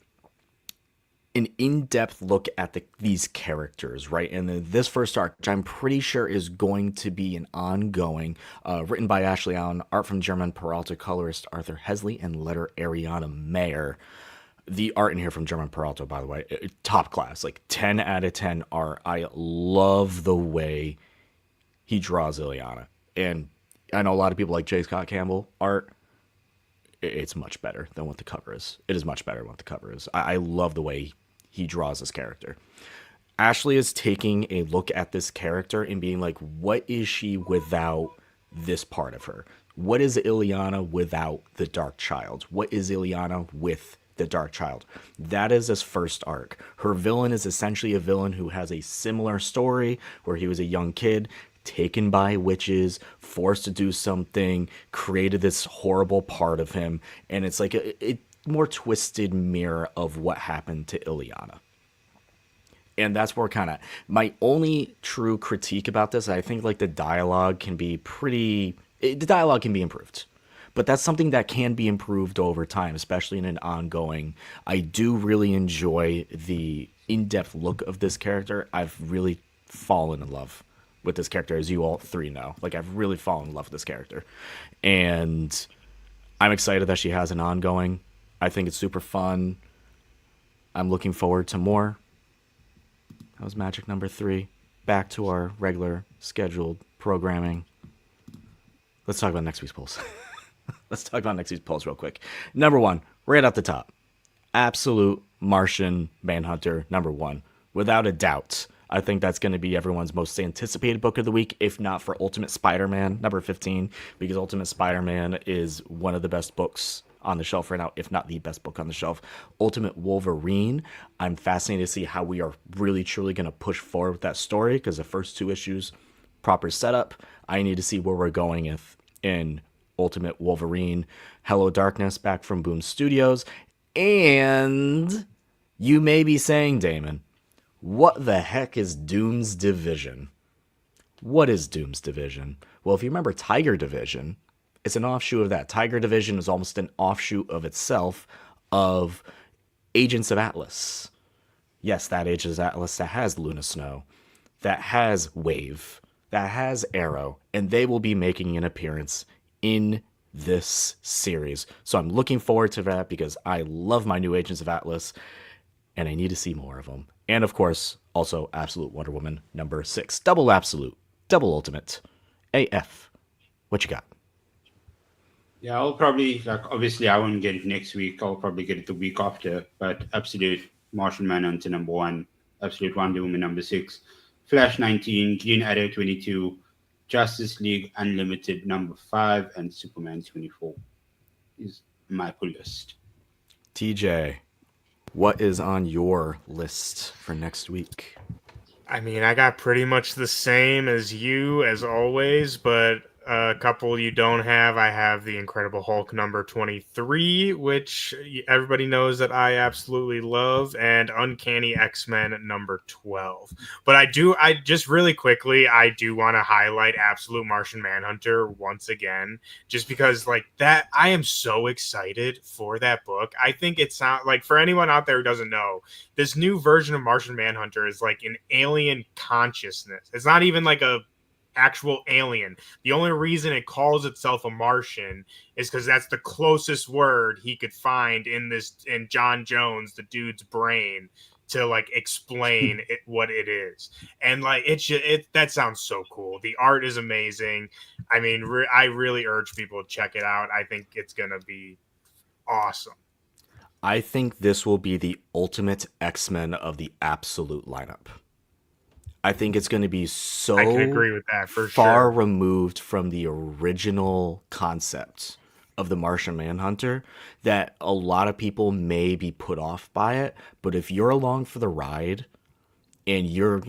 an in-depth look at these characters, right? And this first arc, which I'm pretty sure is going to be an ongoing, written by Ashley Allen, art from German Peralta, colorist Arthur Hesley, and letter Ariana Mayer. The art in here from German Peralta, by the way, top class, like 10 out of 10 art. I love the way he draws Ileana. And I know a lot of people like J. Scott Campbell art. It's much better than what the cover is. It is much better than what the cover is. I love the way he draws this character. Ashley is taking a look at this character and being like, what is she without this part of her? What is Ileana without the Dark Child? What is Ileana with the Dark Child? That is his first arc. Her villain is essentially a villain who has a similar story where he was a young kid taken by witches, forced to do something, created this horrible part of him, and it's like a more twisted mirror of what happened to Ileana. And that's where kind of my only true critique about this, I think like the dialogue can be improved. But that's something that can be improved over time, especially in an ongoing. I do really enjoy the in-depth look of this character. I've really fallen in love with this character, as you all three know. Like, I've really fallen in love with this character. And I'm excited that she has an ongoing. I think it's super fun. I'm looking forward to more. That was Magik number 3. Back to our regular scheduled programming. Let's talk about next week's polls. Let's talk about next week's polls real quick. Number 1, right at the top. Absolute Martian Manhunter, number 1. Without a doubt. I think that's going to be everyone's most anticipated book of the week, if not for Ultimate Spider-Man, number 15, because Ultimate Spider-Man is one of the best books on the shelf right now, if not the best book on the shelf. Ultimate Wolverine, I'm fascinated to see how we are really, truly going to push forward with that story, because the first 2 issues, proper setup. I need to see where we're going in Ultimate Wolverine. Hello Darkness, back from Boom Studios. And you may be saying, Damon, what the heck is Doom's Division? What is Doom's Division? Well, if you remember Tiger Division, it's an offshoot of that. Tiger Division is almost an offshoot of itself of Agents of Atlas. Yes, that Agents of Atlas that has Luna Snow, that has Wave, that has Arrow, and they will be making an appearance in this series. So I'm looking forward to that because I love my new Agents of Atlas, and I need to see more of them. And of course, also Absolute Wonder Woman number 6. Double Absolute, double Ultimate. AF. What you got? Yeah, I'll probably like obviously I won't get it next week. I'll probably get it the week after. But Absolute Martian Manhunter #1, Absolute Wonder Woman #6, Flash 19, Green Arrow 22, Justice League Unlimited #5, and Superman 24 is my pull list. TJ, what is on your list for next week? I mean, I got pretty much the same as you, as always, but a couple you don't have. I have the Incredible Hulk #23, which everybody knows that I absolutely love, and Uncanny X-Men #12. But I just really quickly, I do want to highlight Absolute Martian Manhunter once again, just because, like, that, I am so excited for that book. I think it sounds like, for anyone out there who doesn't know, this new version of Martian Manhunter is like an alien consciousness. It's not even like a actual alien. The only reason it calls itself a Martian is because that's the closest word he could find in John Jones, the dude's brain, to like explain what it is. And like that sounds so cool. The art is amazing. I mean, I really urge people to check it out. I think it's gonna be awesome. I think this will be the ultimate X-Men of the Absolute lineup. I think it's going to be so I can agree with that for far sure. removed from the original concept of the Martian Manhunter that a lot of people may be put off by it. But if you're along for the ride and you're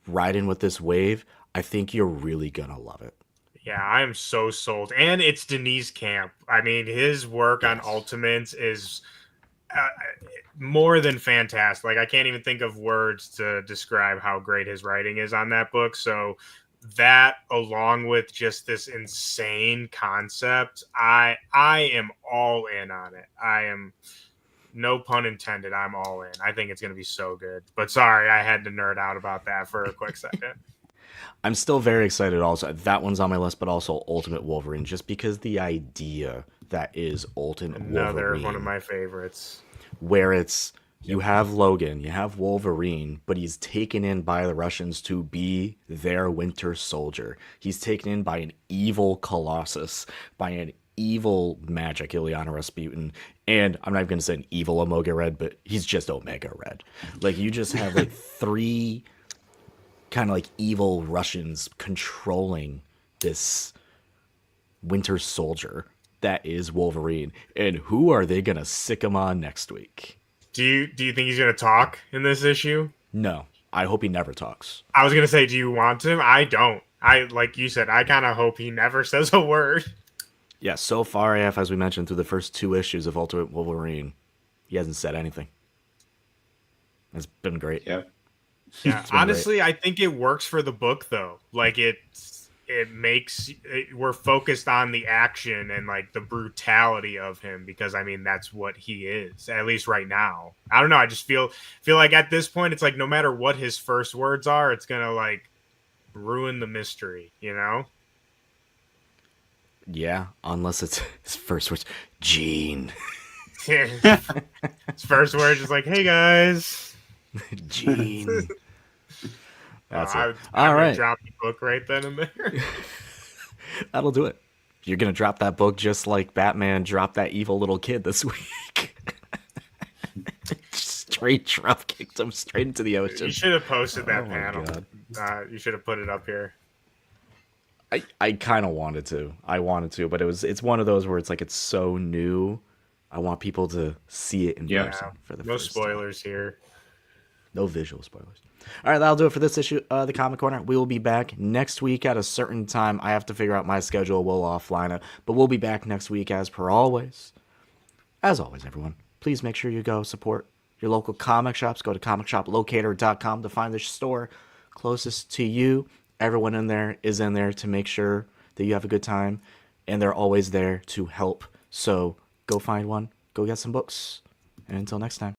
riding with this wave, I think you're really going to love it. Yeah, I am so sold. And it's Denise Camp. I mean, his work on Yes. Ultimates is more than fantastic. Like, I can't even think of words to describe how great his writing is on that book. So that, along with just this insane concept, I am all in on it. I am, no pun intended, I'm all in. I think it's going to be so good. But sorry, I had to nerd out about that for a quick second. I'm still very excited also. That one's on my list, but also Ultimate Wolverine, just because the idea that is Ultimate Another Wolverine, one of my favorites. where it's you have Logan, you have Wolverine, but he's taken in by the Russians to be their Winter Soldier. He's taken in by an evil Colossus, by an evil Magik, Ilyana Rasputin, and I'm not even going to say an evil Omega Red, but he's just Omega Red. Like, you just have like three kind of like evil Russians controlling this Winter Soldier that is Wolverine. And who are they gonna sick him on next week? Do you think he's going to talk in this issue? No, I hope he never talks. I was going to say, do you want him? I don't. Like you said, I kind of hope he never says a word. Yeah, so far, as we mentioned, through the first 2 issues of Ultimate Wolverine, he hasn't said anything. It's been great. Yeah. Yeah, been honestly, I think it works for the book though. Like we're focused on the action and like the brutality of him, because I mean that's what he is, at least right now. I don't know, I just feel like at this point it's like no matter what his first words are, it's gonna like ruin the mystery, you know? Yeah, unless it's his first words, Gene. His first words is like, "Hey guys." Gene. That's it. I'm All gonna right. drop the book right then and there. That'll do it. You're going to drop that book just like Batman dropped that evil little kid this week. Straight drop kicked him straight into the ocean. You should have posted that Oh my panel. God. You should have put it up here. I kind of wanted to. But it's one of those where it's like it's so new. I want people to see it in person for the no first time. spoilers here. No visual spoilers. All right, that'll do it for this issue of the Comic Corner. We will be back next week at a certain time. I have to figure out my schedule. We'll offline it. But we'll be back next week as per always. As always, everyone, please make sure you go support your local comic shops. Go to comicshoplocator.com to find the store closest to you. Everyone in there is in there to make sure that you have a good time. And they're always there to help. So go find one. Go get some books. And until next time.